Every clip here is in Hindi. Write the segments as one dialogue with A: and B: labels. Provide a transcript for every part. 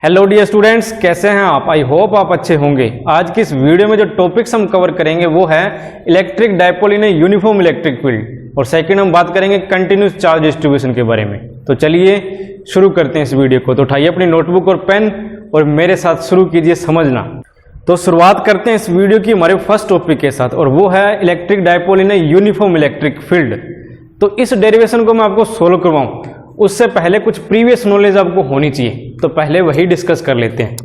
A: हेलो डियर स्टूडेंट्स, कैसे हैं आप? आई होप आप अच्छे होंगे। आज की इस वीडियो में जो टॉपिक्स हम कवर करेंगे वो है electric dipole in uniform electric field, और सेकंड हम बात करेंगे कंटिन्यूस चार्ज डिस्ट्रीब्यूशन के बारे में। तो चलिए शुरू करते हैं इस वीडियो को। तो उठाइए अपनी नोटबुक और पेन और मेरे साथ शुरू कीजिए समझना। तो शुरुआत करते हैं इस वीडियो की हमारे फर्स्ट टॉपिक के साथ, और वो है electric dipole in uniform electric field. तो इस डेरिवेशन को मैं आपको सोल्व करवाऊं उससे पहले कुछ प्रीवियस नॉलेज आपको होनी चाहिए, तो पहले वही डिस्कस कर लेते हैं।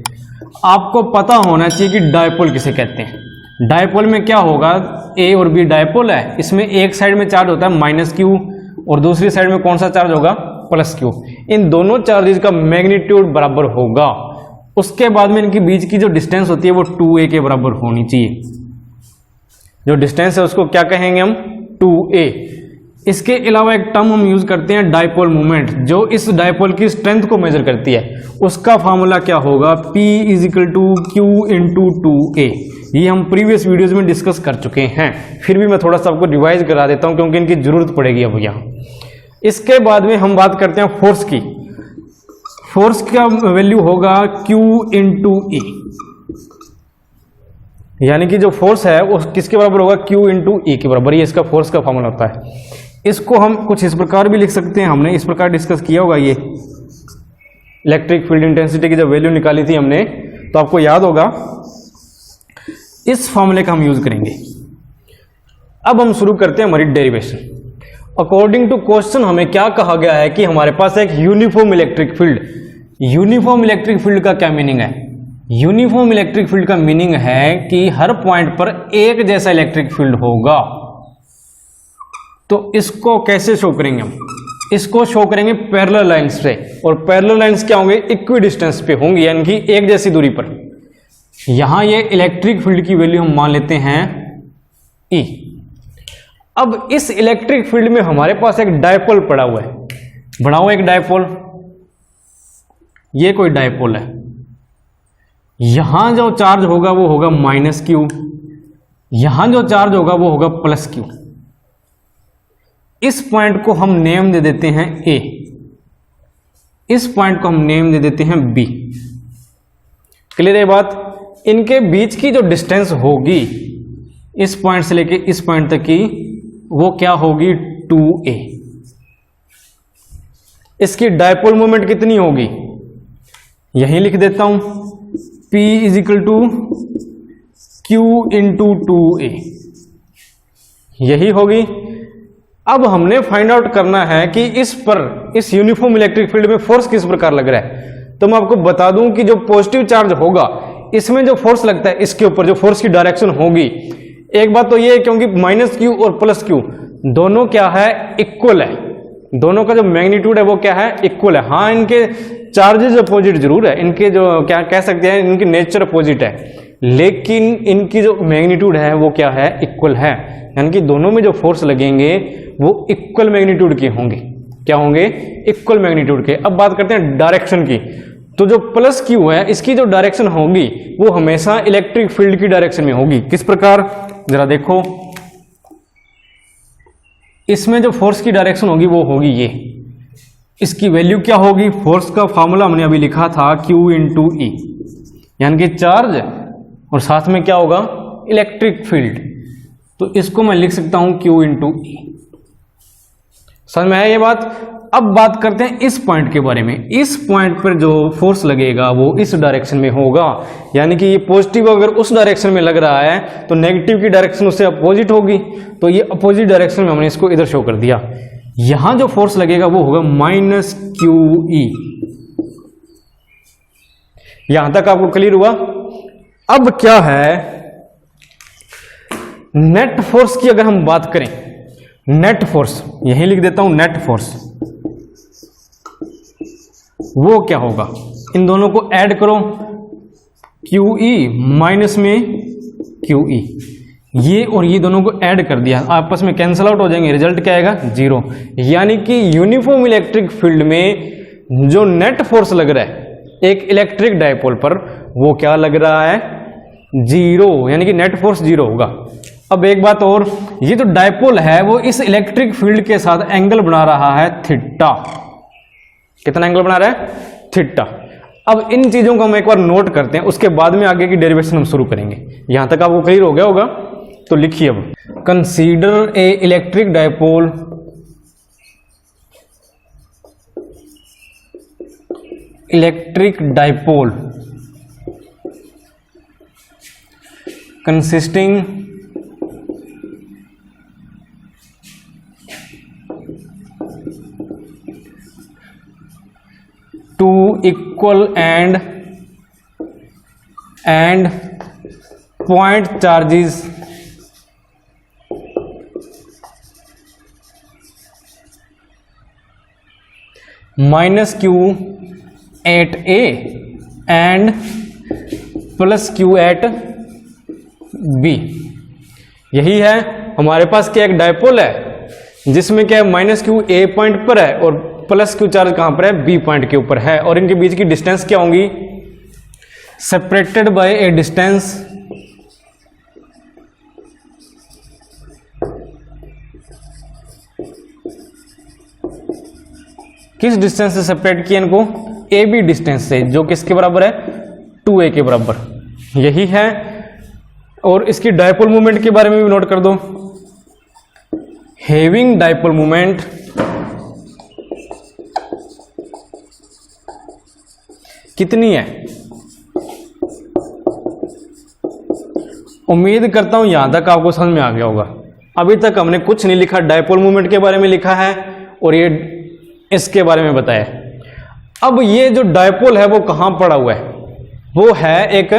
A: आपको पता होना चाहिए कि डायपोल किसे कहते हैं। डायपोल में क्या होगा, ए और बी डायपोल है, इसमें एक साइड में चार्ज होता है माइनस क्यू और दूसरी साइड में कौन सा चार्ज होगा, प्लस क्यू। इन दोनों चार्जेस का मैग्नीट्यूड बराबर होगा। उसके बाद में इनके बीच की जो डिस्टेंस होती है वो 2a के बराबर होनी चाहिए। जो डिस्टेंस है उसको क्या कहेंगे हम, 2a। इसके अलावा एक टर्म हम यूज करते हैं डायपोल मोमेंट, जो इस डायपोल की स्ट्रेंथ को मेजर करती है। उसका फार्मूला क्या होगा, P = Q × 2a। ये हम प्रीवियस वीडियोस में डिस्कस कर चुके हैं, फिर भी मैं थोड़ा सा आपको रिवाइज करा देता हूं क्योंकि इनकी जरूरत पड़ेगी अब यहाँ। इसके बाद में हम बात करते हैं फोर्स की। फोर्स का वैल्यू होगा Q × E, यानी कि जो फोर्स है वो किसके बराबर होगा, Q × E के बराबर। ये इसका फोर्स का फार्मूला होता है। इसको हम कुछ इस प्रकार भी लिख सकते हैं, हमने इस प्रकार डिस्कस किया होगा। ये इलेक्ट्रिक फील्ड इंटेंसिटी की जब वैल्यू निकाली थी हमने, तो आपको याद होगा। इस फॉर्मूले का हम यूज करेंगे। अब हम शुरू करते हैं हमारी डेरिवेशन। अकॉर्डिंग टू क्वेश्चन हमें क्या कहा गया है कि हमारे पास एक uniform electric field. Uniform electric field का क्या मीनिंग है? यूनिफॉर्म इलेक्ट्रिक फील्ड का मीनिंग है कि हर पॉइंट पर एक जैसा इलेक्ट्रिक फील्ड होगा। तो इसको कैसे शो करेंगे हम? इसको शो करेंगे पैरेलल लाइंस से, और पैरेलल लाइंस क्या होंगे, इक्वी डिस्टेंस पे होंगे, यानी कि एक जैसी दूरी पर। यहां ये इलेक्ट्रिक फील्ड की वैल्यू हम मान लेते हैं E। अब इस इलेक्ट्रिक फील्ड में हमारे पास एक डायपोल पड़ा हुआ है। बनाओ एक डायपोल। ये कोई डायपोल है। यहां जो चार्ज होगा वो होगा -Q, यहां जो चार्ज होगा वो होगा +Q। इस पॉइंट को हम नेम दे देते हैं A, इस पॉइंट को हम नेम दे देते हैं B। क्लियर है बात? इनके बीच की जो डिस्टेंस होगी इस पॉइंट से लेके इस पॉइंट तक की, वो क्या होगी, 2a। इसकी डायपोल मोमेंट कितनी होगी, यहीं लिख देता हूं, P = Q × 2a, यही होगी। अब हमने फाइंड आउट करना है कि इस यूनिफॉर्म इलेक्ट्रिक फील्ड में फोर्स किस प्रकार लग रहा है। तो मैं आपको बता दूं कि जो पॉजिटिव चार्ज होगा इसमें जो फोर्स लगता है इसके ऊपर, जो फोर्स की डायरेक्शन होगी, एक बात तो ये है क्योंकि -Q और +Q दोनों क्या है, इक्वल है। दोनों का जो मैग्नीट्यूड है वो क्या है, इक्वल है। हाँ, इनके चार्जेस अपोजिट जरूर है, इनके जो क्या कह सकते हैं, इनकी नेचर अपोजिट है, लेकिन इनकी जो मैग्नीट्यूड है वो क्या है, इक्वल है। यानी कि दोनों में जो फोर्स लगेंगे वो इक्वल मैग्नीट्यूड के होंगे। क्या होंगे, इक्वल मैग्नीट्यूड के। अब बात करते हैं डायरेक्शन की। तो जो +Q है इसकी जो डायरेक्शन होगी वो हमेशा इलेक्ट्रिक फील्ड की डायरेक्शन में होगी। किस प्रकार, जरा देखो, इसमें जो फोर्स की डायरेक्शन होगी वो होगी ये। इसकी वैल्यू क्या होगी, फोर्स का फार्मूला हमने अभी लिखा था Q × E, यानी कि चार्ज और साथ में क्या होगा, इलेक्ट्रिक फील्ड। तो इसको मैं लिख सकता हूं Q × E। समझ में आया ये बात? अब बात करते हैं इस पॉइंट के बारे में। इस पॉइंट पर जो फोर्स लगेगा वो इस डायरेक्शन में होगा, यानी कि ये पॉजिटिव अगर उस डायरेक्शन में लग रहा है तो नेगेटिव की डायरेक्शन उससे अपोजिट होगी। तो ये अपोजिट डायरेक्शन में हमने इसको इधर शो कर दिया। यहां जो फोर्स लगेगा वो होगा -QE। यहां तक आपको क्लियर हुआ? अब क्या है, नेट फोर्स की अगर हम बात करें, नेट फोर्स यहीं लिख देता हूं, नेट फोर्स वो क्या होगा, इन दोनों को ऐड करो, QE माइनस में QE, ये और ये दोनों को ऐड कर दिया, आपस में कैंसल आउट हो जाएंगे, रिजल्ट क्या आएगा, 0। यानी कि यूनिफॉर्म इलेक्ट्रिक फील्ड में जो नेट फोर्स लग रहा है एक इलेक्ट्रिक डायपोल पर, वो क्या लग रहा है, 0, यानी कि नेट फोर्स 0 होगा। अब एक बात और, ये जो डायपोल है वो इस इलेक्ट्रिक फील्ड के साथ एंगल बना रहा है थीटा। कितना एंगल बना रहा है, थीटा। अब इन चीजों को हम एक बार नोट करते हैं, उसके बाद में आगे की डेरिवेशन हम शुरू करेंगे। यहां तक आपको क्लियर हो गया होगा? तो लिखिए अब, consider a electric dipole consisting two equal and point charges minus q at A and plus q at B। यही है हमारे पास क्या, एक डायपोल है जिसमें क्या है, माइनस क्यू ए पॉइंट पर है और प्लस क्यू चार्ज कहां पर है, बी पॉइंट के ऊपर है, और इनके बीच की डिस्टेंस क्या होंगी, सेपरेटेड बाय ए डिस्टेंस किस डिस्टेंस से सेपरेट किया इनको, ए बी डिस्टेंस से, जो किसके बराबर है, 2a के बराबर। यही है। और इसकी डायपोल मोमेंट के बारे में भी नोट कर दो, हैविंग डायपोल मोमेंट कितनी है, उम्मीद करता हूं यहां तक आपको समझ में आ गया होगा। अभी तक हमने कुछ नहीं लिखा, डायपोल मोमेंट के बारे में लिखा है और ये इसके बारे में बताया। अब ये जो डायपोल है वो कहां पड़ा हुआ है, वो है एक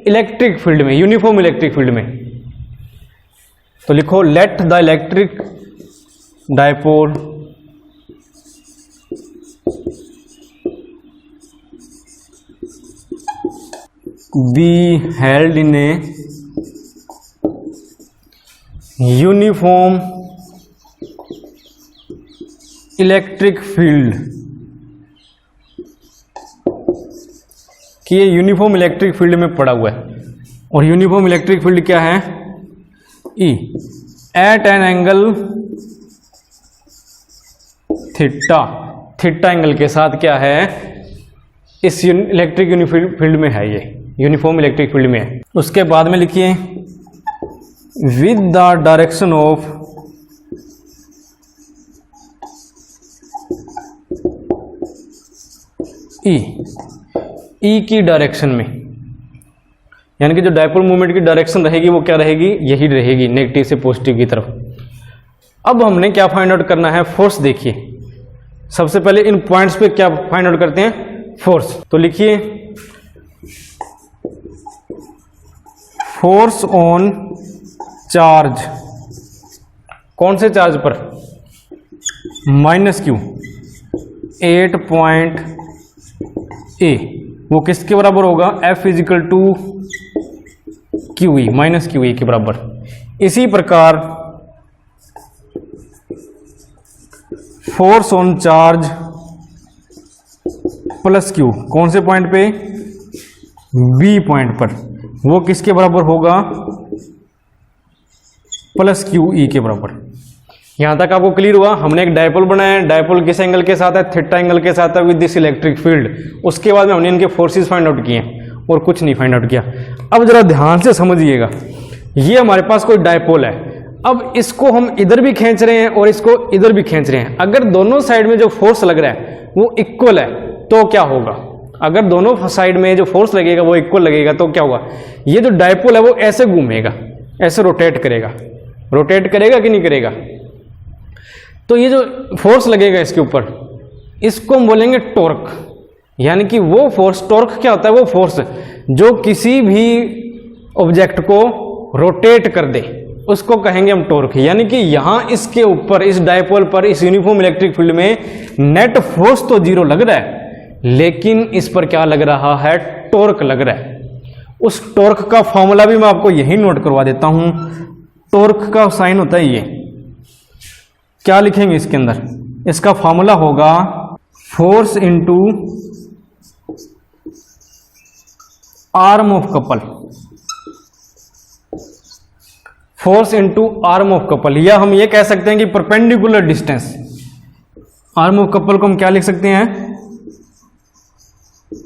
A: इलेक्ट्रिक फील्ड में, यूनिफॉर्म इलेक्ट्रिक फील्ड में। तो लिखो, let the electric dipole be held in a uniform electric field, कि ये यूनिफॉर्म इलेक्ट्रिक फील्ड में पड़ा हुआ है। और यूनिफॉर्म इलेक्ट्रिक फील्ड क्या है, E at an angle theta, theta angle के साथ क्या है, इस इलेक्ट्रिक फील्ड में है, ये यूनिफॉर्म इलेक्ट्रिक फील्ड में है। उसके बाद में लिखिए, विद द डायरेक्शन ऑफ ई की डायरेक्शन में, यानी कि जो डायपोल मूवमेंट की डायरेक्शन रहेगी वो क्या रहेगी, यही रहेगी, नेगेटिव से पॉजिटिव की तरफ। अब हमने क्या फाइंड आउट करना है, फोर्स। देखिए सबसे पहले इन पॉइंट्स पे क्या फाइंड आउट करते हैं, फोर्स। तो लिखिए, फोर्स ऑन चार्ज, कौन से चार्ज पर, माइनस क्यू 8 पॉइंट ए, वो किसके बराबर होगा, F equal to Q E, minus Q E के बराबर। इसी प्रकार force on charge plus Q, कौन से पॉइंट पे, बी पॉइंट पर, वो किसके बराबर होगा, प्लस क्यू ई के बराबर। यहां तक आपको क्लियर हुआ। हमने एक डायपोल बनाया है, डायपोल किस एंगल के साथ है, थीटा एंगल के साथ है विद दिस इलेक्ट्रिक फील्ड। उसके बाद में हमने इनके फोर्सेस फाइंड आउट किए और कुछ नहीं फाइंड आउट किया। अब जरा ध्यान से समझिएगा, ये हमारे पास कोई डायपोल है, अब इसको हम इधर भी खींच रहे हैं और इसको इधर भी खींच रहे हैं। अगर दोनों साइड में जो फोर्स लग रहा है वो इक्वल है तो क्या होगा, अगर दोनों साइड में जो फोर्स लगेगा वो इक्वल लगेगा तो क्या होगा, ये जो डायपोल है वो ऐसे घूमेगा, ऐसे रोटेट करेगा, रोटेट करेगा कि नहीं करेगा। तो ये जो फोर्स लगेगा इसके ऊपर, इसको हम बोलेंगे टॉर्क, यानी कि वो फोर्स, टॉर्क क्या होता है, वो फोर्स जो किसी भी ऑब्जेक्ट को रोटेट कर दे उसको कहेंगे हम टॉर्क। यानी कि यहां इसके ऊपर, इस डायपोल पर, इस यूनिफॉर्म इलेक्ट्रिक फील्ड में नेट फोर्स तो जीरो लग रहा है, लेकिन इस पर क्या लग रहा है, टॉर्क लग रहा है। उस टॉर्क का फॉर्मूला भी मैं आपको यही नोट करवा देता हूं। टॉर्क का साइन होता है ये, क्या लिखेंगे इसके अंदर, इसका फॉर्मूला होगा force into arm of couple, force into arm of couple, या हम ये कह सकते हैं कि perpendicular distance. Arm of couple को हम क्या लिख सकते हैं,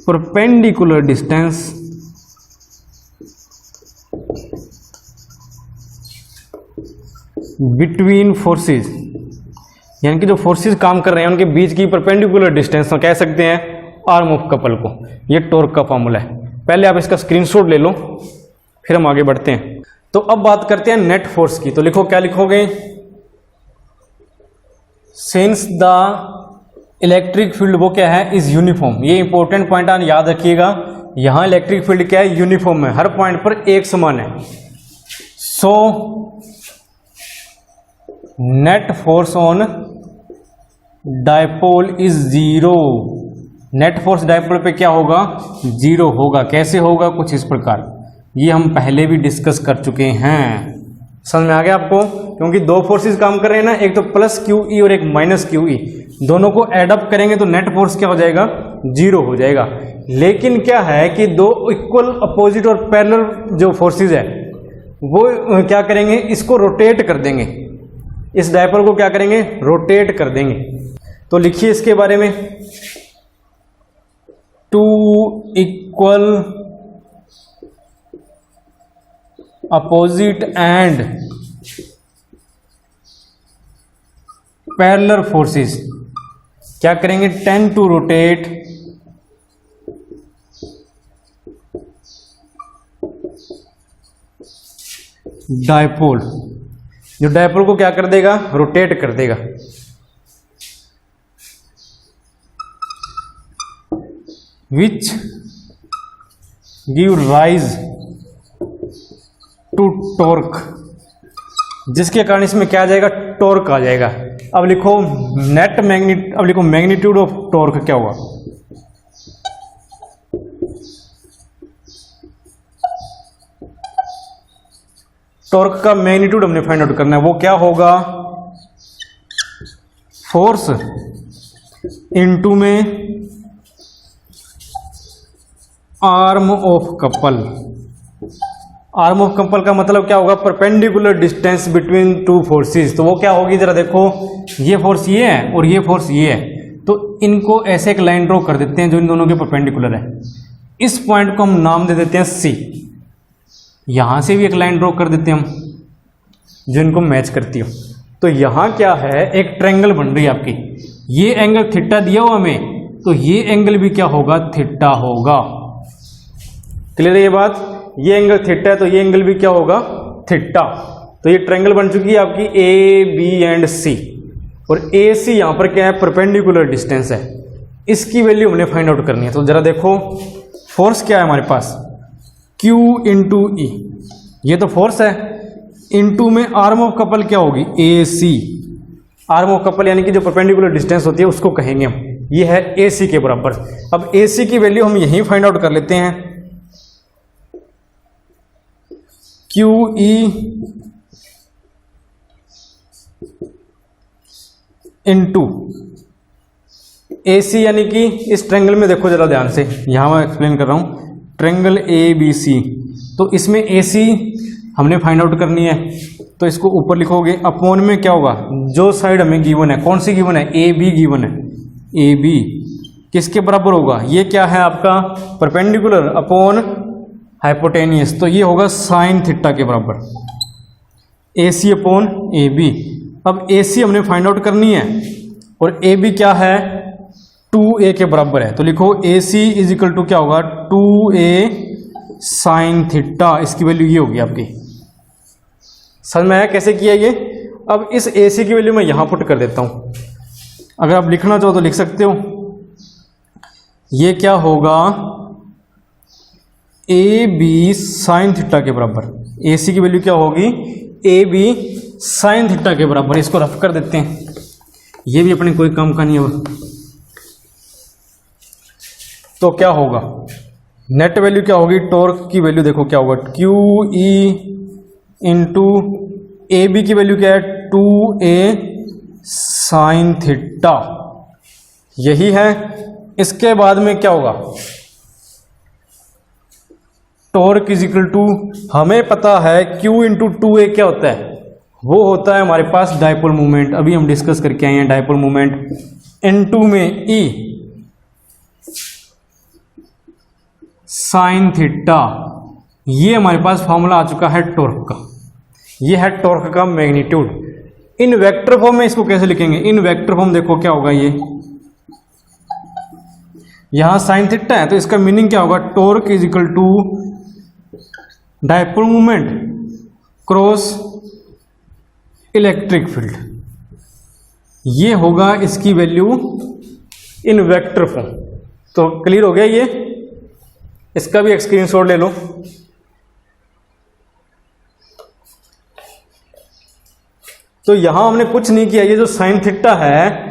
A: परपेंडिकुलर डिस्टेंस बिटवीन फोर्सेस, यानी कि जो फोर्सेस काम कर रहे हैं उनके बीच की परपेंडिकुलर डिस्टेंस कह सकते हैं आर्म ऑफ कपल को। ये टॉर्क का फॉर्मूला है। पहले आप इसका स्क्रीनशॉट ले लो, फिर हम आगे बढ़ते हैं। तो अब बात करते हैं नेट फोर्स की। तो लिखो, क्या लिखोगे? सिंस द इलेक्ट्रिक फील्ड वो क्या है? Is uniform. ये इंपॉर्टेंट पॉइंट आप याद रखिएगा। यहां इलेक्ट्रिक फील्ड क्या है? यूनिफॉर्म है, हर पॉइंट पर एक समान है। So net force on dipole is zero. Net force dipole पे क्या होगा? जीरो होगा। कैसे होगा? कुछ इस प्रकार। ये हम पहले भी डिस्कस कर चुके हैं। समझ में आ गया आपको? क्योंकि दो फोर्सेस काम कर रहे हैं ना, एक तो प्लस क्यू ई और एक माइनस क्यू ई। दोनों को एड अप करेंगे तो नेट फोर्स क्या हो जाएगा? जीरो हो जाएगा। लेकिन क्या है कि दो इक्वल अपोजिट और पैरेलल जो फोर्सेस है वो क्या करेंगे? इसको रोटेट कर देंगे। इस डायपोल को क्या करेंगे? रोटेट कर देंगे। तो लिखिए इसके बारे में, two equal opposite and parallel forces क्या करेंगे? Tend to rotate dipole. जो डायपोल को क्या कर देगा? रोटेट कर देगा। Which give rise to torque, जिसके कारण इसमें क्या आ जाएगा? टॉर्क आ जाएगा। अब लिखो नेट मैग्नीट्यूड, अब लिखो मैग्नीट्यूड ऑफ टॉर्क क्या हुआ? टॉर्क का मैग्नीट्यूड हमने फाइंड आउट करना है। वो क्या होगा? फोर्स इनटू में arm of couple. Arm of couple का मतलब क्या होगा? Perpendicular distance between two forces. तो वो क्या होगी? जरा देखो, ये फोर्स ये है और ये फोर्स ये है, तो इनको ऐसे एक लाइन ड्रॉ कर देते हैं जो इन दोनों के परपेंडिकुलर है। इस पॉइंट को हम नाम दे देते हैं सी। यहां से भी एक लाइन ड्रॉ कर देते हैं हम जो इनको मैच करती हो। तो यहां क्या है? एक ट्रायंगल बन रही है आपकी। ये एंगल थीटा दिया हुआ हमें, तो ये एंगल भी क्या होगा? थीटा होगा। क्लियर है ये बात? ये एंगल थीटा है तो ये एंगल भी क्या होगा? थीटा। तो ये ट्रायंगल बन चुकी है आपकी ए बी एंड सी, और ए सी यहां पर क्या है? परपेंडिकुलर डिस्टेंस है। इसकी वैल्यू हमने फाइंड आउट करनी है। तो जरा देखो, फोर्स क्या है हमारे पास? Q इंटू ई, ये तो फोर्स है। इंटू में आर्म ऑफ कपल क्या होगी? ए सी। आर्म ऑफ कपल यानी कि जो परपेंडिकुलर डिस्टेंस होती है उसको कहेंगे हम। ये है ए सी के बराबर। अब ए सी की वैल्यू हम यहीं फाइंड आउट कर लेते हैं। क्यू ई इंटू ए सी, यानी कि इस ट्रायंगल में देखो जरा ध्यान से, यहां मैं एक्सप्लेन कर रहा हूं। ट्रायंगल ए बी सी, तो इसमें ए सी हमने फाइंड आउट करनी है। तो इसको ऊपर लिखोगे, अपॉन में क्या होगा? जो साइड हमें गिवन है, कौन सी गिवन है? ए बी गिवन है। ए बी किसके बराबर होगा? ये क्या है आपका? Perpendicular upon hypotenuse. तो ये होगा साइन थीटा के बराबर, ए सी अपॉन ए बी। अब ए सी हमने फाइंड आउट करनी है और ए बी क्या है? 2a के बराबर है। तो लिखो ए सी इज इक्वल टू क्या होगा? 2a sine theta. इसकी वैल्यू ये होगी आपकी। समझ में आया कैसे किया ये? अब इस ए सी की वैल्यू मैं यहां पुट कर देता हूं। अगर आप लिखना चाहो तो लिख सकते हो। ये क्या होगा? ए बी साइन थीटा के बराबर। ए सी की वैल्यू क्या होगी? ए बी साइन थीटा के बराबर। इसको रफ कर देते हैं, ये भी अपने कोई काम का नहीं है। तो क्या होगा? नेट वैल्यू क्या होगी? टॉर्क की वैल्यू देखो क्या होगा? Q E into A B की वैल्यू क्या है? 2a sine theta. यही है। इसके बाद में क्या होगा? टॉर्क इज इक्वल टू, हमें पता है Q इंटू 2a क्या होता है? वो होता है हमारे पास डायपोल मूवमेंट। अभी हम डिस्कस करके आए हैं डायपोल मूवमेंट। इनटू में E, साइन थीटा, ये हमारे पास फॉर्मूला आ चुका है टॉर्क का। ये है टॉर्क का मैग्नीट्यूड। इन वेक्टर फॉर्म में इसको कैसे लिखेंगे? इन वेक्टर फॉर्म देखो क्या होगा, ये यहां साइन थीटा है तो इसका मीनिंग क्या होगा? Torque is equal to dipole moment cross electric field. ये होगा इसकी वैल्यू इन वेक्टर फॉर्म। तो क्लियर हो गया ये? इसका भी एक स्क्रीनशॉट ले लो। तो यहां हमने कुछ नहीं किया, ये जो साइन थीटा है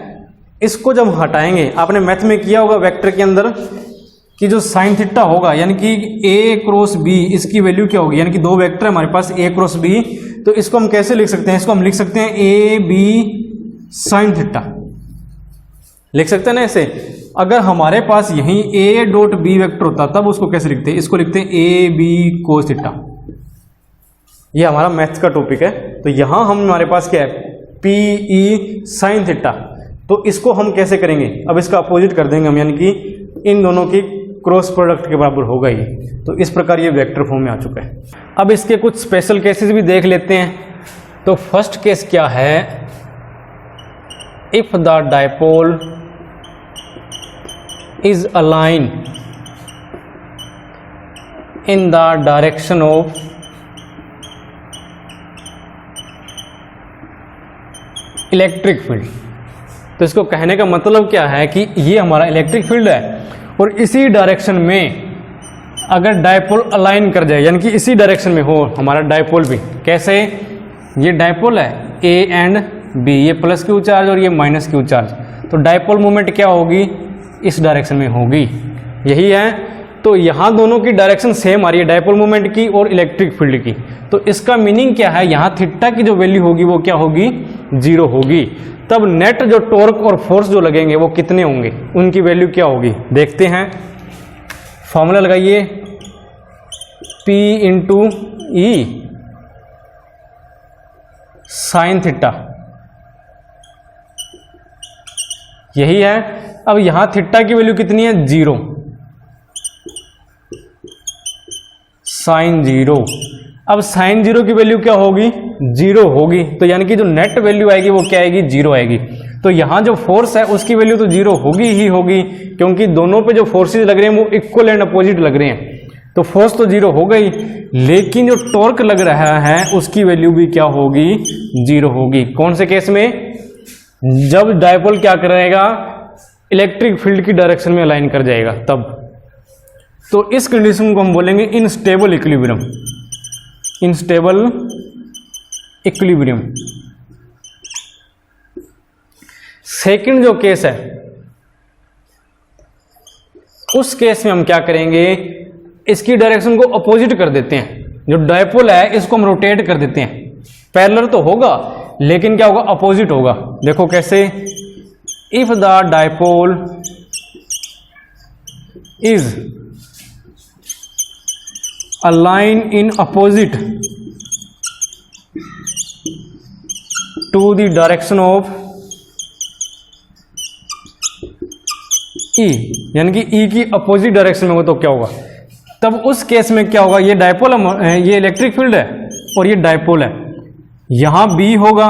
A: इसको जब हटाएंगे, आपने मैथ में किया होगा वेक्टर के अंदर कि जो साइन थीटा होगा यानी कि ए क्रॉस बी, इसकी वैल्यू क्या होगी? यानी कि दो वेक्टर है हमारे पास ए क्रॉस बी, तो इसको हम कैसे लिख सकते हैं? इसको हम लिख सकते हैं ए बी साइन थीटा, लिख सकते हैं ना ऐसे। अगर हमारे पास यहीं ए डॉट बी वेक्टर होता तब उसको कैसे लिखते हैं? इसको लिखते हैं ए बी कोस थीटा। ये हमारा मैथ्स का टॉपिक है। तो यहां हमारे पास क्या है? P E sine theta. तो इसको हम कैसे करेंगे? अब इसका अपोजिट कर देंगे हम, यानी कि इन दोनों की क्रॉस प्रोडक्ट के बराबर होगा ये। तो इस प्रकार ये वेक्टर फॉर्म में आ चुका है। अब इसके कुछ स्पेशल केसेस भी देख लेते हैं। तो फर्स्ट केस क्या है? If the dipole is aligned in the direction of electric field. तो इसको कहने का मतलब क्या है कि ये हमारा इलेक्ट्रिक फील्ड है और इसी डायरेक्शन में अगर डायपोल अलाइन कर जाए, यानी कि इसी डायरेक्शन में हो हमारा डायपोल भी। कैसे? ये डायपोल है ए एंड बी, ये प्लस क्यू चार्ज और ये माइनस क्यू चार्ज, तो डायपोल मोमेंट क्या होगी? इस डायरेक्शन में होगी। यही है। तो यहां दोनों की डायरेक्शन सेम आ रही है, डायपोल मोमेंट की और इलेक्ट्रिक फील्ड की। तो इसका मीनिंग क्या है? यहां थीटा की जो वैल्यू होगी वो क्या होगी? 0 होगी। तब नेट जो टॉर्क और फोर्स जो लगेंगे वो कितने होंगे? उनकी वैल्यू क्या होगी? देखते हैं। फॉर्मूला लगाइए, P इंटू ई साइन थीटा, यही है। अब यहां थीटा की वैल्यू कितनी है? 0, साइन 0। अब साइन 0 की वैल्यू क्या होगी? 0 होगी। तो यानी कि जो नेट वैल्यू आएगी वो क्या आएगी? 0 आएगी। तो यहां जो फोर्स है उसकी वैल्यू तो 0 होगी ही होगी, क्योंकि दोनों पे जो फोर्सेज लग रहे हैं वो इक्वल एंड अपोजिट लग रहे हैं। तो फोर्स तो 0 हो गई, लेकिन जो टॉर्क लग रहा है उसकी वैल्यू भी क्या होगी? 0 होगी। कौन से केस में? जब डायपोल क्या करेगा? इलेक्ट्रिक फील्ड की डायरेक्शन में अलाइन कर जाएगा तब। तो इस कंडीशन को हम बोलेंगे instable equilibrium. Instable equilibrium. Second जो केस है, उस केस में हम क्या करेंगे? इसकी डायरेक्शन को अपोजिट कर देते हैं। जो डायपोल है इसको हम रोटेट कर देते हैं। पैरेलल तो होगा लेकिन क्या होगा? अपोजिट होगा। देखो कैसे? If the dipole is align in opposite to the direction of E, यानी कि ई की अपोजिट डायरेक्शन में हो तो क्या होगा? तब उस केस में क्या होगा? ये डायपोल है, ये इलेक्ट्रिक फील्ड है और ये डायपोल है। यहां बी होगा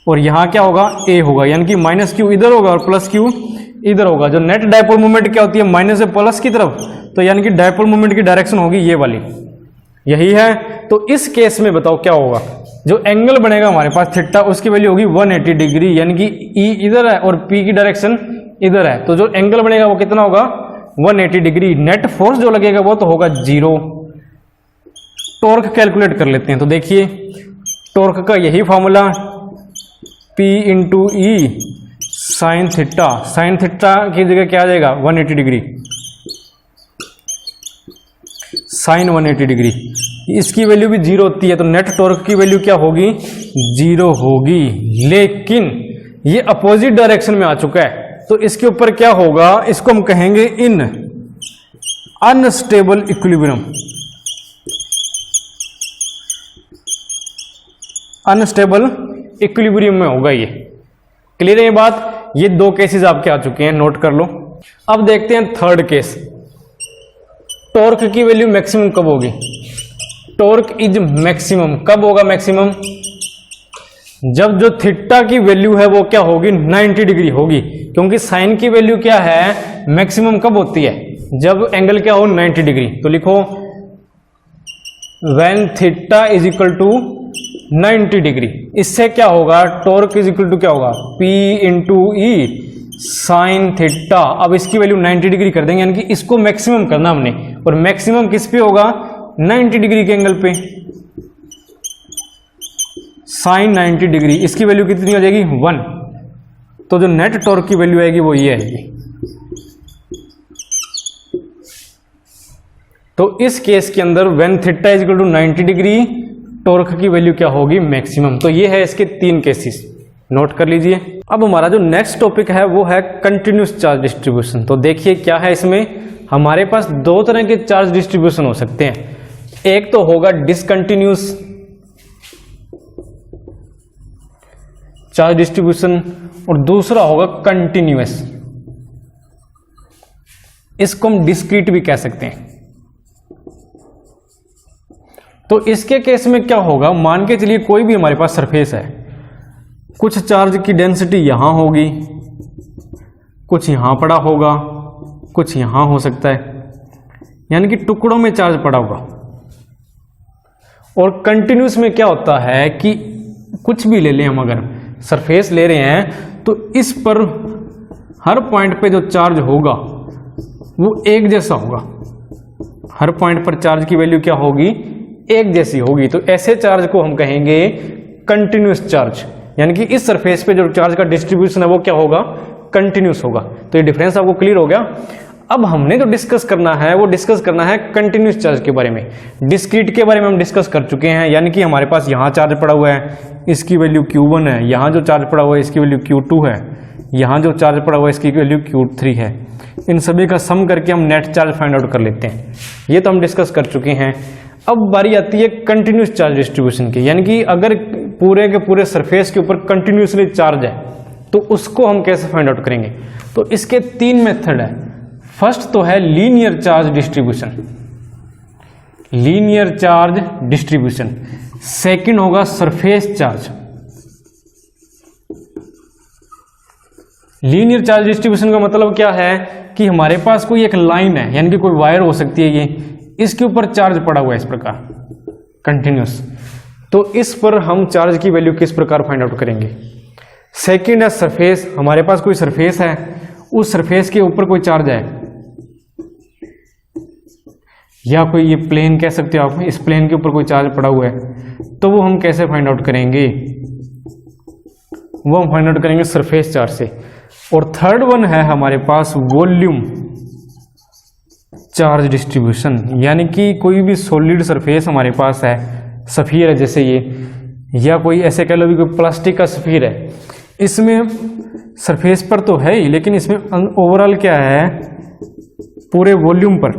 A: और यहां क्या होगा? ए होगा, यानी कि माइनस क्यू इधर होगा और प्लस क्यू इधर होगा। जो नेट डायपोल मोमेंट क्या होती है? माइनस से प्लस की तरफ। तो यानी कि डायपोल मोमेंट की डायरेक्शन होगी ये वाली, यही है। तो इस केस में बताओ क्या होगा? जो एंगल बनेगा हमारे पास थीटा, उसकी वैल्यू होगी 180 डिग्री, यानी कि ई इधर है और पी की डायरेक्शन इधर है। तो जो एंगल बनेगा वो कितना होगा? 180 डिग्री। नेट फोर्स जो लगेगा वो तो होगा 0। टॉर्क कैलकुलेट कर लेते हैं। तो देखिए टॉर्क का यही फॉर्मूला, P इंटू ई साइन थीटा। साइन थीटा की जगह क्या आ जाएगा? 180 डिग्री, साइन 180 डिग्री। इसकी वैल्यू भी 0 होती है, तो नेट टॉर्क की वैल्यू क्या होगी? 0 होगी। लेकिन ये अपोजिट डायरेक्शन में आ चुका है, तो इसके ऊपर क्या होगा? इसको हम कहेंगे इन अनस्टेबल इक्विलिब्रियम। अनस्टेबल इक्विलिब्रियम में होगा ये। क्लियर है ये बात? ये दो केसेस आपके आ चुके हैं, नोट कर लो। अब देखते हैं थर्ड केस। टॉर्क की वैल्यू मैक्सिमम कब होगी? टॉर्क इज मैक्सिमम कब होगा? मैक्सिमम जब जो थीटा की वैल्यू है वो क्या होगी? 90 डिग्री होगी, क्योंकि साइन की वैल्यू क्या है? मैक्सिमम कब होती है? जब एंगल क्या हो? 90 डिग्री। तो लिखो when theta is equal to 90 degree. इससे क्या होगा? टॉर्क इज इक्वल टू क्या होगा? P इंटू ई साइन थीटा। अब इसकी वैल्यू 90 डिग्री कर देंगे, यानी कि इसको मैक्सिमम करना हमने, और मैक्सिमम किस पे होगा? 90 डिग्री के एंगल पे, साइन 90 डिग्री। इसकी वैल्यू कितनी हो जाएगी? 1। तो जो नेट टॉर्क की वैल्यू आएगी वो ये आएगी। तो इस केस के अंदर when theta is equal to 90 degree, torque की वैल्यू क्या होगी? मैक्सिमम। तो ये है इसके 3 केसेस, नोट कर लीजिए। अब हमारा जो नेक्स्ट टॉपिक है वो है कंटिन्यूस चार्ज डिस्ट्रीब्यूशन। तो देखिए क्या है इसमें, हमारे पास 2 तरह के चार्ज डिस्ट्रीब्यूशन हो सकते हैं। एक तो होगा डिसकंटिन्यूस चार्ज डिस्ट्रीब्यूशन और दूसरा होगा कंटिन्यूअस। इसको हम डिस्क्रीट भी कह सकते हैं। तो इसके केस में क्या होगा, मान के चलिए कोई भी हमारे पास सरफेस है, कुछ चार्ज की डेंसिटी यहां होगी, कुछ यहां पड़ा होगा, कुछ यहां हो सकता है, यानी कि टुकड़ों में चार्ज पड़ा होगा। और कंटिन्यूस में क्या होता है कि कुछ भी ले लें हम, अगर सरफेस ले रहे हैं तो इस पर हर पॉइंट पे जो चार्ज होगा वो एक जैसा होगा। हर पॉइंट पर चार्ज की वैल्यू क्या होगी? एक जैसी होगी। तो ऐसे चार्ज को हम कहेंगे कंटिन्यूस चार्ज, यानी कि इस सरफेस पे जो चार्ज का डिस्ट्रीब्यूशन है वो क्या होगा? कंटिन्यूस होगा। तो ये डिफरेंस आपको क्लियर हो गया। अब हमने जो डिस्कस करना है वो डिस्कस करना है कंटिन्यूस चार्ज के बारे में। डिस्क्रीट के बारे में हम डिस्कस कर चुके हैं, यानी कि हमारे पास यहाँ चार्ज पड़ा हुआ है, इसकी वैल्यू Q1 है, यहाँ जो चार्ज पड़ा हुआ है इसकी वैल्यू Q2 है, यहाँ जो चार्ज पड़ा हुआ है इसकी वैल्यू Q3 है। इन सभी का सम करके हम नेट चार्ज फाइंड आउट कर लेते हैं। ये तो हम डिस्कस कर चुके हैं। अब बारी आती है कंटिन्यूस चार्ज डिस्ट्रीब्यूशन की, यानी कि अगर पूरे के पूरे सरफेस के ऊपर कंटिन्यूसली चार्ज है तो उसको हम कैसे फाइंड आउट करेंगे। तो इसके 3 मेथड है। फर्स्ट तो है linear charge distribution, linear charge distribution. Second होगा surface charge. Linear charge distribution का मतलब क्या है कि हमारे पास कोई एक लाइन है, यानी कि कोई वायर हो सकती है, ये इसके ऊपर चार्ज पड़ा हुआ है इस प्रकार कंटिन्यूस। तो इस पर हम चार्ज की वैल्यू किस प्रकार फाइंड आउट करेंगे। सेकंड है सरफेस। हमारे पास कोई सरफेस है, उस सरफेस के ऊपर कोई चार्ज है, या कोई ये प्लेन कह सकते हो आप, इस प्लेन के ऊपर कोई चार्ज पड़ा हुआ है, तो वो हम कैसे फाइंड आउट करेंगे? वो हम फाइंड आउट करेंगे सरफेस चार्ज से। और थर्ड वन है हमारे पास वॉल्यूम चार्ज डिस्ट्रीब्यूशन, यानी कि कोई भी सॉलिड सरफेस हमारे पास है, स्फीयर है जैसे ये, या कोई ऐसे कह लो भी कोई प्लास्टिक का स्फीयर है, इसमें सरफेस पर तो है ही, लेकिन इसमें ओवरऑल क्या है, पूरे वॉल्यूम पर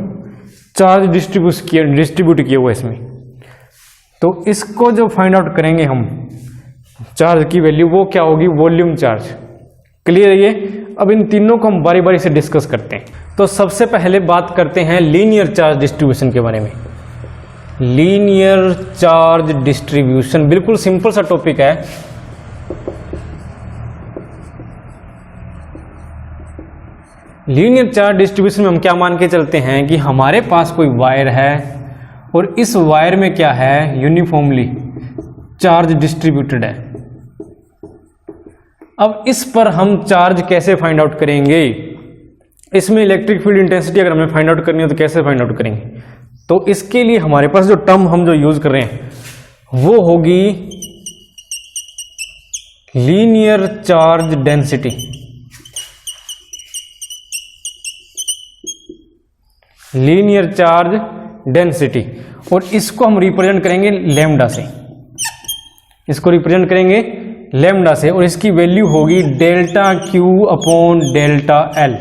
A: चार्ज डिस्ट्रीब्यूट किया हुआ इसमें। तो इसको जो फाइंड आउट करेंगे हम चार्ज की वैल्यू, वो क्या होगी? Volume charge. क्लियर है ये? अब इन तीनों को हम बारी बारी से डिस्कस करते हैं। तो सबसे पहले बात करते हैं लीनियर चार्ज डिस्ट्रीब्यूशन के बारे में। लीनियर चार्ज डिस्ट्रीब्यूशन बिल्कुल सिंपल सा टॉपिक है। लीनियर चार्ज डिस्ट्रीब्यूशन में हम क्या मान के चलते हैं कि हमारे पास कोई वायर है और इस वायर में क्या है? यूनिफॉर्मली चार्ज डिस्ट्रीब्यूटेड है। अब इस पर हम चार्ज कैसे फाइंड आउट करेंगे? इसमें इलेक्ट्रिक फील्ड इंटेंसिटी अगर हमें फाइंड आउट करनी है तो कैसे फाइंड आउट करेंगे? तो इसके लिए हमारे पास जो टर्म हम जो यूज कर रहे हैं वो होगी linear charge density. Linear charge density, और इसको हम रिप्रेजेंट करेंगे लैम्डा से। इसको रिप्रेजेंट करेंगे लैम्डा से, और इसकी वैल्यू होगी delta Q upon delta L.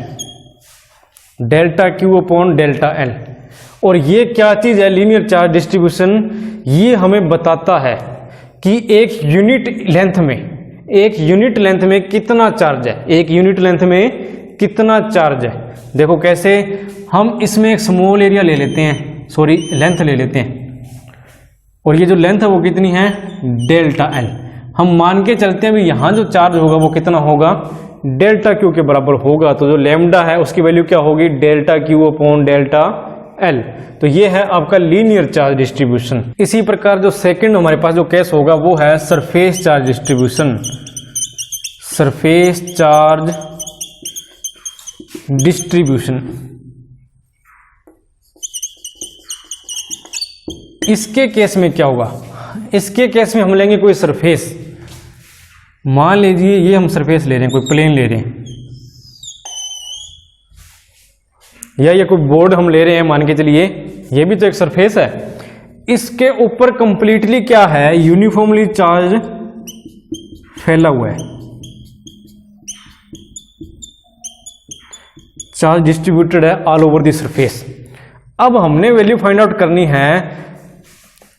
A: Delta Q upon delta L. और ये क्या चीज है? Linear charge distribution. ये हमें बताता है कि एक यूनिट लेंथ में कितना चार्ज है, एक यूनिट लेंथ में कितना चार्ज है। देखो कैसे, हम इसमें एक स्मॉल एरिया ले लेते हैं, सॉरी लेंथ ले लेते हैं, और ये जो लेंथ है वो कितनी है, डेल्टा एल। हम मान के चलते हैं भी यहाँ जो चार्ज होगा वो कितना होगा, डेल्टा क्यू के बराबर होगा। तो जो लैम्डा है उसकी वैल्यू क्या होगी, delta Q upon delta L. तो ये है आपका लीनियर चार्ज डिस्ट्रीब्यूशन। इसी प्रकार जो सेकंड हमारे पास जो केस होगा वो है surface charge distribution. Surface charge distribution, इसके केस में क्या होगा, इसके केस में हम लेंगे कोई सरफेस, मान लीजिए ये हम सरफेस ले रहे हैं, कोई प्लेन ले रहे हैं, या ये कोई बोर्ड हम ले रहे हैं, मान के चलिए ये भी तो एक सरफेस है। इसके ऊपर कंप्लीटली क्या है, यूनिफॉर्मली चार्ज फैला हुआ है, चार्ज डिस्ट्रीब्यूटेड है ऑल ओवर द सरफेस। अब हमने वैल्यू फाइंड आउट करनी है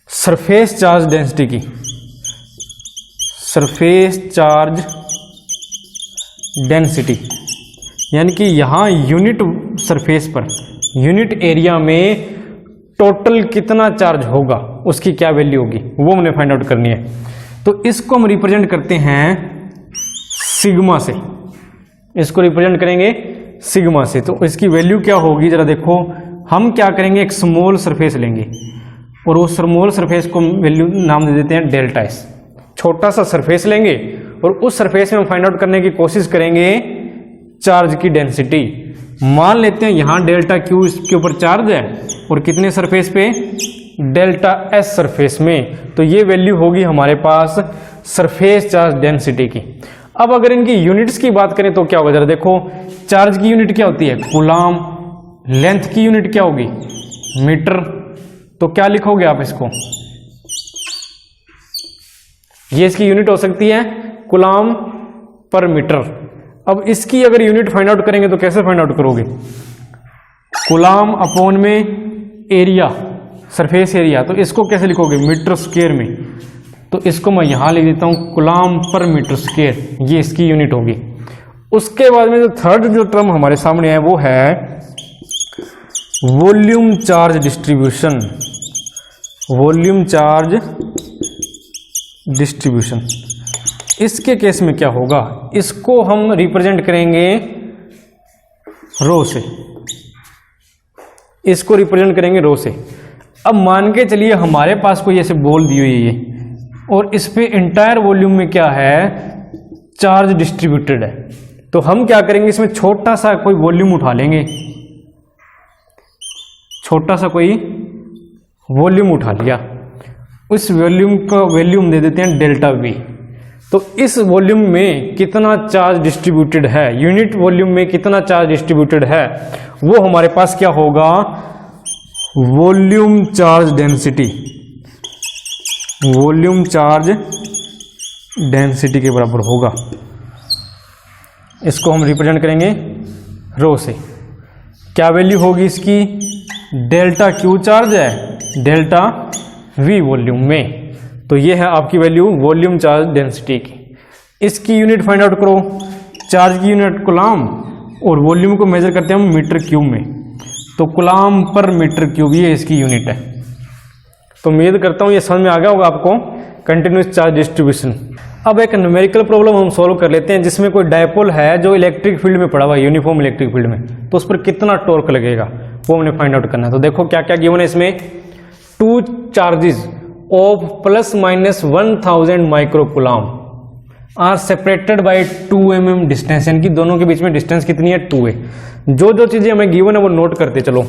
A: सरफेस चार्ज डेंसिटी की। सरफेस चार्ज डेंसिटी यानी कि यहां यूनिट सरफेस पर, यूनिट एरिया में टोटल कितना चार्ज होगा, उसकी क्या वैल्यू होगी, वो हमने फाइंड आउट करनी है। तो इसको हम रिप्रेजेंट करते हैं सिग्मा से, इसको रिप्रेजेंट करेंगे सिग्मा से। तो इसकी वैल्यू क्या होगी, जरा देखो, हम क्या करेंगे, एक स्मॉल सरफेस लेंगे और उस स्मॉल सरफेस को वैल्यू नाम दे देते हैं डेल्टा एस। छोटा सा सरफेस लेंगे और उस सरफेस में हम फाइंड आउट करने की कोशिश करेंगे चार्ज की डेंसिटी। मान लेते हैं यहां डेल्टा क्यू इसके ऊपर चार्ज है और कितने सरफेस पे, डेल्टा एस सरफेस में। तो ये वैल्यू होगी हमारे पास सरफेस चार्ज डेंसिटी की। अब अगर इनकी यूनिट्स की बात करें तो क्या होगा, जरा देखो, चार्ज की यूनिट क्या होती है, कूलाम, लेंथ की यूनिट क्या होगी, मीटर। तो क्या लिखोगे आप इसको, ये इसकी यूनिट हो सकती है कूलाम पर मीटर। अब इसकी अगर यूनिट फाइंड आउट करेंगे तो कैसे फाइंड आउट करोगे, कूलाम अपॉन में एरिया, सरफेस एरिया। तो इसको कैसे लिखोगे, मीटर स्क्वायर में। तो इसको मैं यहां लिख देता हूं कूलाम पर मीटर स्क्वायर, ये इसकी यूनिट होगी। उसके बाद में जो थर्ड जो टर्म हमारे सामने है वो है volume charge distribution. Volume charge distribution, इसके केस में क्या होगा, इसको हम रिप्रेजेंट करेंगे रो से, इसको रिप्रेजेंट करेंगे रो से। अब मान के चलिए हमारे पास कोई ऐसे बॉल दी हुई है ये, और इस पे इंटायर वॉल्यूम में क्या है, चार्ज डिस्ट्रीब्यूटेड है। तो हम क्या करेंगे, इसमें छोटा सा कोई वॉल्यूम उठा लेंगे, छोटा सा कोई वॉल्यूम उठा लिया, उस वॉल्यूम का वॉल्यूम दे देते हैं डेल्टा वी। तो इस वॉल्यूम में कितना चार्ज डिस्ट्रीब्यूटेड है, यूनिट वॉल्यूम में कितना चार्ज डिस्ट्रीब्यूटेड है, वो हमारे पास क्या होगा, volume charge density. Volume charge density के बराबर होगा। इसको हम रिप्रेजेंट करेंगे रो से। क्या वैल्यू होगी इसकी, डेल्टा क्यू चार्ज है, डेल्टा वी वॉल्यूम में। तो ये है आपकी वैल्यू वॉल्यूम चार्ज डेंसिटी की। इसकी यूनिट फाइंड आउट करो, चार्ज की यूनिट कूलाम और वॉल्यूम को मेजर करते हैं हम मीटर क्यूब में। तो कूलाम पर मीटर क्यूब ये इसकी यूनिट है। तो उम्मीद करता हूँ ये समझ में आ गया होगा आपको कंटिन्यूस चार्ज डिस्ट्रीब्यूशन। अब एक न्यूमेरिकल प्रॉब्लम हम सॉल्व कर लेते हैं जिसमें कोई डायपोल है जो इलेक्ट्रिक फील्ड में पड़ा हुआ है, यूनिफॉर्म इलेक्ट्रिक फील्ड में, तो उस पर कितना टॉर्क लगेगा वो हमने फाइंड आउट करना है। तो देखो क्या क्या गिवन है इसमें, two charges of ±1000 microcoulomb are separated by 2 mm distance, यानी कि दोनों के बीच में डिस्टेंस कितनी है, 2 है। जो जो चीजें हमें गिवन है वो नोट करते चलो।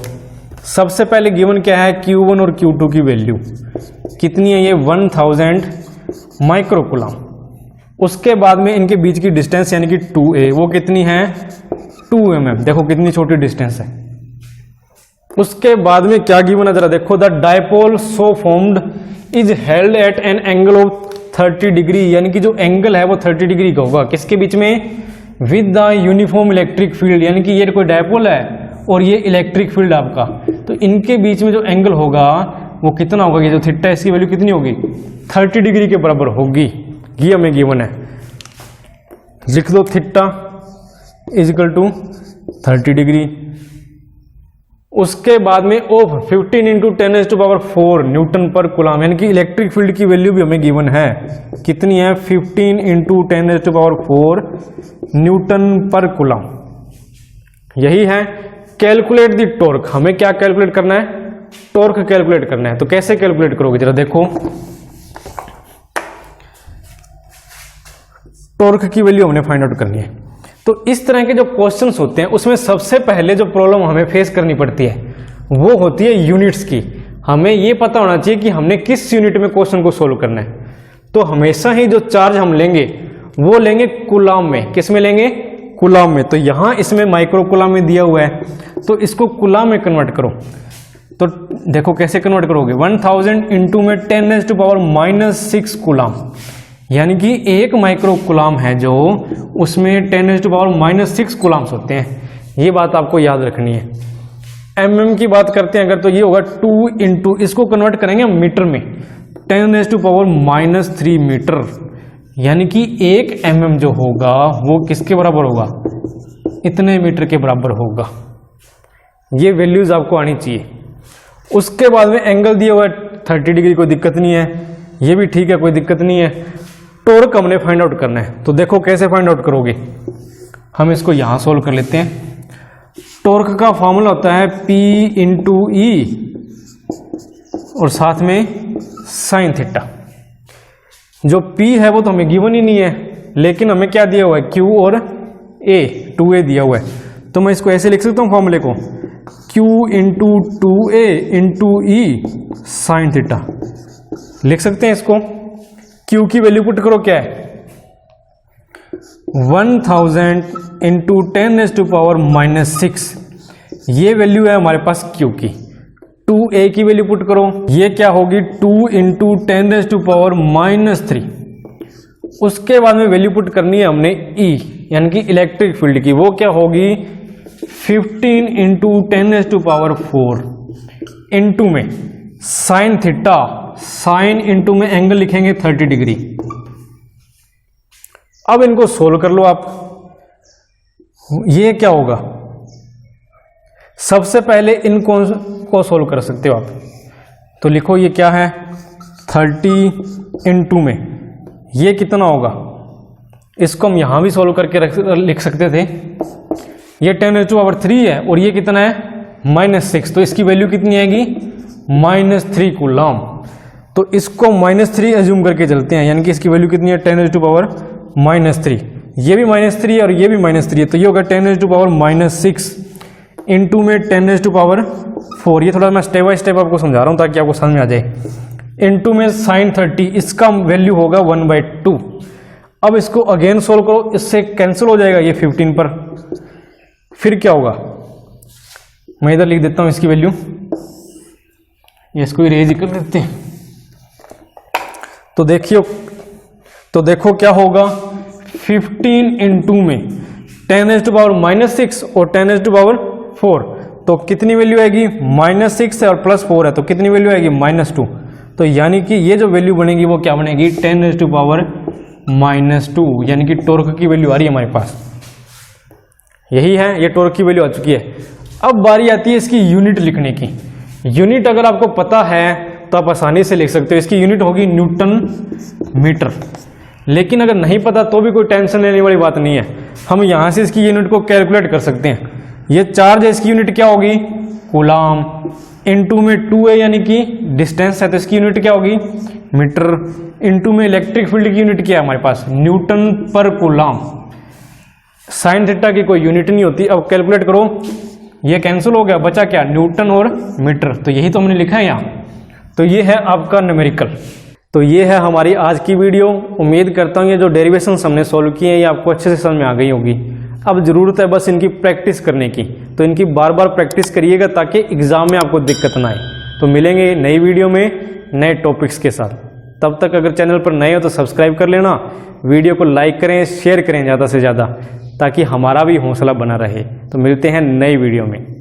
A: सबसे पहले गिवन क्या है, Q1 और Q2 की वैल्यू कितनी है, ये 1000 माइक्रोकूलम। उसके बाद में इनके बीच की डिस्टेंस यानी कि 2a, वो कितनी है, 2 mm। देखो कितनी छोटी डिस्टेंस है। उसके बाद में क्या गिवन है जरा देखो, the dipole so formed is held at an angle of 30 degree, यानी कि जो एंगल है वो 30 डिग्री का होगा, किसके बीच में, with the uniform electric field, यानी कि ये कोई डायपोल है और ये इलेक्ट्रिक फील्ड आपका, तो इनके बीच में जो एंगल होगा वो कितना होगा, ये जो थीटा इसकी वैल्यू कितनी होगी, 30 डिग्री के बराबर होगी। ये हमें गिवन है, लिख दो theta is equal to 30 degree. उसके बाद में of 15 into 10⁴ newton per coulomb, यानी कि इलेक्ट्रिक फील्ड की वैल्यू भी हमें गिवन है। कितनी है? 15 इंटू 10⁴ न्यूटन पर कूलम। यही है कैलकुलेट द टॉर्क। हमें क्या कैलकुलेट करना है? टॉर्क कैलकुलेट करना है। तो कैसे कैलकुलेट करोगे जरा देखो। टॉर्क की वैल्यू हमने फाइंड आउट करनी है। तो इस तरह के जो क्वेश्चंस होते हैं उसमें सबसे पहले जो प्रॉब्लम हमें फेस करनी पड़ती है वो होती है यूनिट्स की। हमें ये पता होना चाहिए कि हमने किस यूनिट में क्वेश्चन को सोल्व करना है। तो हमेशा ही जो चार्ज हम लेंगे वो लेंगे कूलम में। किस में लेंगे? कूलम में। तो यहां इसमें माइक्रो कूलम में दिया हुआ है, तो इसको कूलम में कन्वर्ट करो। तो देखो कैसे कन्वर्ट करोगे। 1000 इंटू में 10⁻⁻6 कूलम, यानी कि 1 माइक्रो कूलम है जो उसमें 10⁻⁻6 कूलम्स होते हैं। ये बात आपको याद रखनी है। mm की बात करते हैं अगर, तो ये होगा 2 इंटू, इसको कन्वर्ट करेंगे हम मीटर में, 10⁻³ मीटर, यानी कि 1 mm जो होगा वो किसके बराबर होगा? इतने मीटर के बराबर होगा। ये वैल्यूज आपको आनी चाहिए। उसके बाद में एंगल दिया हुआ है 30 डिग्री, कोई दिक्कत नहीं है। ये भी ठीक है, कोई दिक्कत नहीं है। टॉर्क हमने फाइंड आउट करना है। तो देखो कैसे फाइंड आउट करोगे। हम इसको यहां सोल्व कर लेते हैं। टॉर्क का फॉर्मूला होता है P इंटू ई और साथ में साइन थीटा। जो P है वो तो हमें गिवन ही नहीं है, लेकिन हमें क्या दिया हुआ है? Q और A, 2A दिया हुआ है। तो मैं इसको ऐसे लिख सकता हूं फॉर्मूले को, Q इंटू 2A इंटू ई साइन थीटा। लिख सकते हैं इसको। Q की वैल्यू पुट करो, क्या है? 1000 इंटू 10⁻⁻6, ये वैल्यू है हमारे पास Q की। 2A की वैल्यू पुट करो, ये क्या होगी? 2 इंटू 10⁻⁻3। उसके बाद में वैल्यू पुट करनी है हमने E, यानी कि इलेक्ट्रिक फील्ड की। वो क्या होगी? 15 इंटू 10⁻⁴ इंटू में साइन थीटा, साइन इंटू में एंगल लिखेंगे 30 डिग्री। अब इनको सोल्व कर लो आप। ये क्या होगा? सबसे पहले इनको को सोल्व कर सकते हो आप। तो लिखो ये क्या है? 30 इंटू में ये कितना होगा? इसको हम यहां भी सोल्व करके लिख सकते थे। ये 10⁻³ है और ये कितना है? -6। तो इसकी वैल्यू कितनी आएगी? -3 कूलम। तो इसको -3 एज्यूम करके चलते हैं, यानी कि इसकी वैल्यू कितनी है? 10⁻⁻3। ये भी -3 है और ये भी -3 है, तो ये होगा 10⁻⁻6 इंटू में 10⁻⁴। ये थोड़ा मैं स्टेप बाय स्टेप आपको समझा रहा हूं ताकि आपको समझ में आ जाए। इंटू में साइन 30, इसका वैल्यू होगा 1/2। अब इसको अगेन सोल्व करो, इससे कैंसिल हो जाएगा ये 15 पर। फिर क्या होगा? मैं इधर लिख देता हूं इसकी वैल्यू, इसको इरेज कर देते हैं। तो देखो क्या होगा? 15 इंटू में 10⁻⁻6 और 10⁻⁴, तो कितनी वैल्यू आएगी? -6 है और +4 है, तो कितनी वैल्यू आएगी? -2। तो यानी कि ये जो वैल्यू बनेगी वो क्या बनेगी? 10⁻⁻2, यानी कि टॉर्क की वैल्यू आ रही है हमारे पास। यही है, ये टॉर्क की वैल्यू आ चुकी है। अब बारी आती है इसकी यूनिट लिखने की। यूनिट अगर आपको पता है तो आप आसानी से लिख सकते हो। इसकी यूनिट होगी न्यूटन मीटर। लेकिन अगर नहीं पता तो भी कोई टेंशन लेने वाली बात नहीं है, हम यहां से इसकी यूनिट को कैलकुलेट कर सकते हैं। ये चार्ज है, इसकी यूनिट क्या होगी? कूलम। इंटू में 2A यानी कि डिस्टेंस है, तो इसकी यूनिट क्या होगी? मीटर। इंटू में इलेक्ट्रिक फील्ड की यूनिट क्या है हमारे पास? Newton per coulomb. Sine theta की कोई यूनिट नहीं होती। अब कैलकुलेट करो, ये कैंसिल हो गया, बचा क्या? न्यूटन और मीटर। तो यही तो हमने लिखा है यहाँ। तो ये है आपका न्यूमेरिकल। तो ये है हमारी आज की वीडियो। उम्मीद करता हूँ ये जो डेरिवेशंस हमने सॉल्व किए हैं ये आपको अच्छे से समझ में आ गई होगी। अब ज़रूरत है बस इनकी प्रैक्टिस करने की। तो इनकी बार बार प्रैक्टिस करिएगा ताकि एग्ज़ाम में आपको दिक्कत ना आए। तो मिलेंगे नई वीडियो में नए टॉपिक्स के साथ। तब तक अगर चैनल पर नए हो तो सब्सक्राइब कर लेना, वीडियो को लाइक करें, शेयर करें ज़्यादा से ज़्यादा, ताकि हमारा भी हौसला बना रहे। तो मिलते हैं नई वीडियो में।